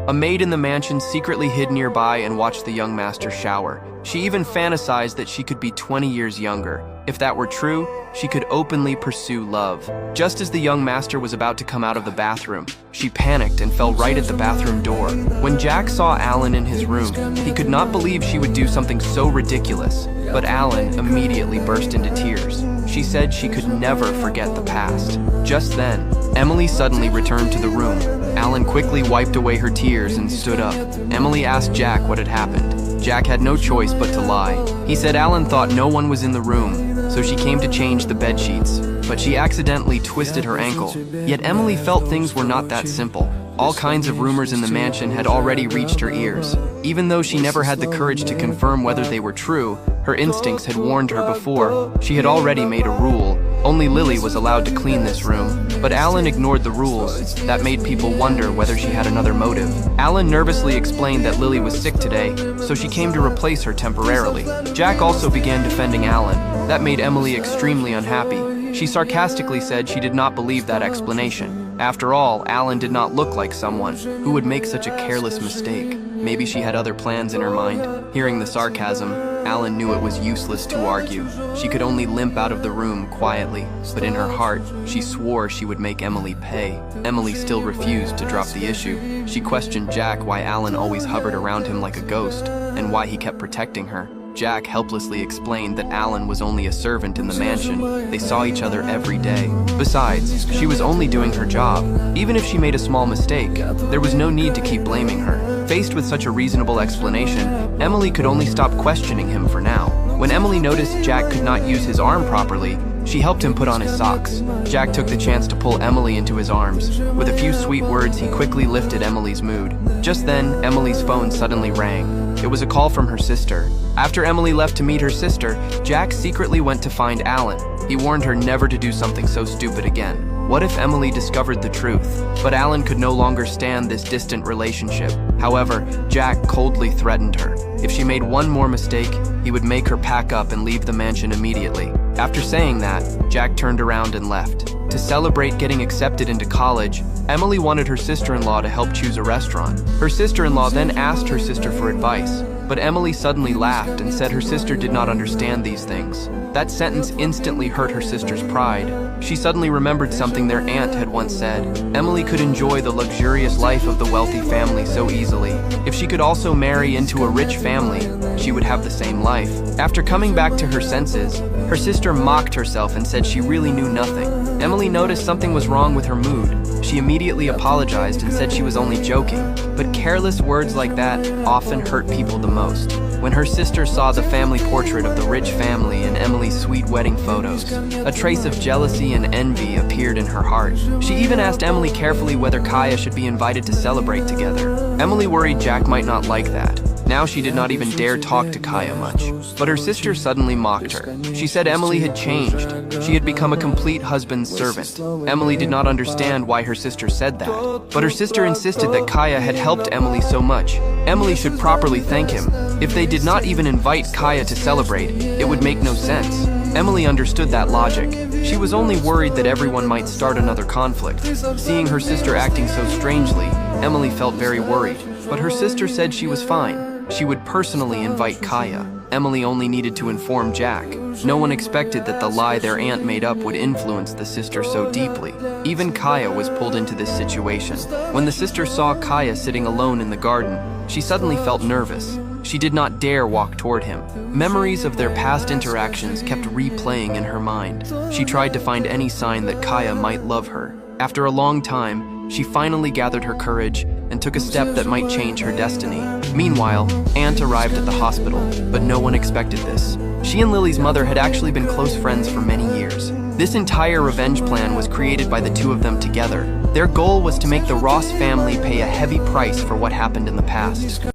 A maid in the mansion secretly hid nearby and watched the young master shower. She even fantasized that she could be 20 years younger. If that were true, she could openly pursue love. Just as the young master was about to come out of the bathroom, she panicked and fell right at the bathroom door. When Jack saw Alan in his room, he could not believe she would do something so ridiculous. But Alan immediately burst into tears. She said she could never forget the past. Just then, Emily suddenly returned to the room. Alan quickly wiped away her tears and stood up. Emily asked Jack what had happened. Jack had no choice but to lie. He said Alan thought no one was in the room, so she came to change the bed sheets, but she accidentally twisted her ankle. Yet Emily felt things were not that simple. All kinds of rumors in the mansion had already reached her ears. Even though she never had the courage to confirm whether they were true, her instincts had warned her before. She had already made a rule. Only Lily was allowed to clean this room. But Alan ignored the rules. That made people wonder whether she had another motive. Alan nervously explained that Lily was sick today, so she came to replace her temporarily. Jack also began defending Alan. That made Emily extremely unhappy. She sarcastically said she did not believe that explanation. After all, Alan did not look like someone who would make such a careless mistake. Maybe she had other plans in her mind. Hearing the sarcasm, Alan knew it was useless to argue. She could only limp out of the room quietly, but in her heart, she swore she would make Emily pay. Emily still refused to drop the issue. She questioned Jack why Alan always hovered around him like a ghost, and why he kept protecting her. Jack helplessly explained that Alan was only a servant in the mansion. They saw each other every day. Besides, she was only doing her job. Even if she made a small mistake, there was no need to keep blaming her. Faced with such a reasonable explanation, Emily could only stop questioning him for now. When Emily noticed Jack could not use his arm properly, she helped him put on his socks. Jack took the chance to pull Emily into his arms. With a few sweet words, he quickly lifted Emily's mood. Just then, Emily's phone suddenly rang. It was a call from her sister. After Emily left to meet her sister, Jack secretly went to find Alan. He warned her never to do something so stupid again. What if Emily discovered the truth? But Alan could no longer stand this distant relationship. However, Jack coldly threatened her. If she made one more mistake, he would make her pack up and leave the mansion immediately. After saying that, Jack turned around and left. To celebrate getting accepted into college, Emily wanted her sister-in-law to help choose a restaurant. Her sister-in-law then asked her sister for advice, but Emily suddenly laughed and said her sister did not understand these things. That sentence instantly hurt her sister's pride. She suddenly remembered something their aunt had once said. Emily could enjoy the luxurious life of the wealthy family so easily. If she could also marry into a rich family, she would have the same life. After coming back to her senses, her sister mocked herself and said she really knew nothing. Emily noticed something was wrong with her mood. She immediately apologized and said she was only joking. But careless words like that often hurt people the most. When her sister saw the family portrait of the rich family and Emily's sweet wedding photos, a trace of jealousy and envy appeared in her heart. She even asked Emily carefully whether Kaya should be invited to celebrate together. Emily worried Jack might not like that. Now she did not even dare talk to Kaya much. But her sister suddenly mocked her. She said Emily had changed. She had become a complete husband's servant. Emily did not understand why her sister said that. But her sister insisted that Kaya had helped Emily so much. Emily should properly thank him. If they did not even invite Kaya to celebrate, it would make no sense. Emily understood that logic. She was only worried that everyone might start another conflict. Seeing her sister acting so strangely, Emily felt very worried. But her sister said she was fine. She would personally invite Kaya. Emily only needed to inform Jack. No one expected that the lie their aunt made up would influence the sister so deeply. Even Kaya was pulled into this situation. When the sister saw Kaya sitting alone in the garden, she suddenly felt nervous. She did not dare walk toward him. Memories of their past interactions kept replaying in her mind. She tried to find any sign that Kaya might love her. After a long time, she finally gathered her courage and took a step that might change her destiny. Meanwhile, Aunt arrived at the hospital, but no one expected this. She and Lily's mother had actually been close friends for many years. This entire revenge plan was created by the two of them together. Their goal was to make the Ross family pay a heavy price for what happened in the past.